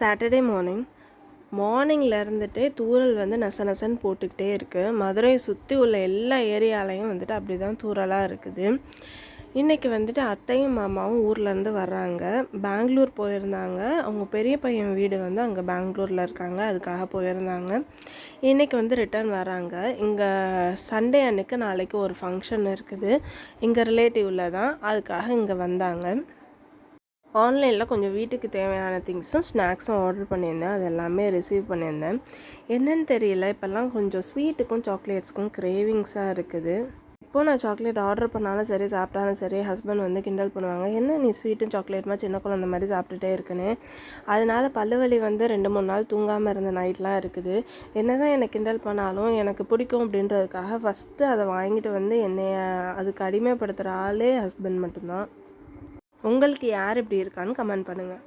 Saturday மார்னிங்கில் இருந்துகிட்டே தூறல் வந்து நசன்னு போட்டுக்கிட்டே இருக்குது. மதுரையை சுற்றி உள்ள எல்லா ஏரியாலையும் வந்துட்டு அப்படி தான் தூறலாக இருக்குது. இன்றைக்கி வந்துட்டு அத்தையும் மாமாவும் ஊர்லேருந்து வர்றாங்க. பெங்களூர் போயிருந்தாங்க. அவங்க பெரிய பையன் வீடு வந்து அங்கே பெங்களூரில் இருக்காங்க, அதுக்காக போயிருந்தாங்க. இன்றைக்கி வந்து ரிட்டர்ன் வராங்க. இங்கே சண்டே அன்னைக்கு நாளைக்கு ஒரு ஃபங்க்ஷன் இருக்குது, இங்கே ரிலேட்டிவில் தான், அதுக்காக இங்கே வந்தாங்க. ஆன்லைனில் கொஞ்சம் வீட்டுக்கு தேவையான திங்ஸும் ஸ்நாக்ஸும் ஆர்டர் பண்ணியிருந்தேன். அது எல்லாமே ரிசீவ் பண்ணியிருந்தேன். என்னன்னு தெரியல, இப்போல்லாம் கொஞ்சம் ஸ்வீட்டுக்கும் சாக்லேட்ஸுக்கும் கிரேவிங்ஸாக இருக்குது. இப்போது நான் சாக்லேட் ஆர்டர் பண்ணாலும் சரி, சாப்பிட்டாலும் சரி, ஹஸ்பண்ட் வந்து கிண்டல் பண்ணுவாங்க, என்ன நீ ஸ்வீட்டும் சாக்லேட்டுமா சின்ன குழந்த மாதிரி சாப்பிட்டுட்டே இருக்குன்னு. அதனால் பல்லுவலி வந்து 2-3 நாள் தூங்காமல் இருந்த நைட்லாம் இருக்குது. என்ன தான் என்னை கிண்டல் பண்ணாலும் எனக்கு பிடிக்கும் அப்படின்றதுக்காக ஃபஸ்ட்டு அதை வாங்கிட்டு வந்து என்னைய அதுக்கு அடிமைப்படுத்துகிற ஆளே ஹஸ்பண்ட் மட்டும்தான். உங்களுக்கு யார் இப்படி இருக்கான்னு கமெண்ட் பண்ணுங்கள்.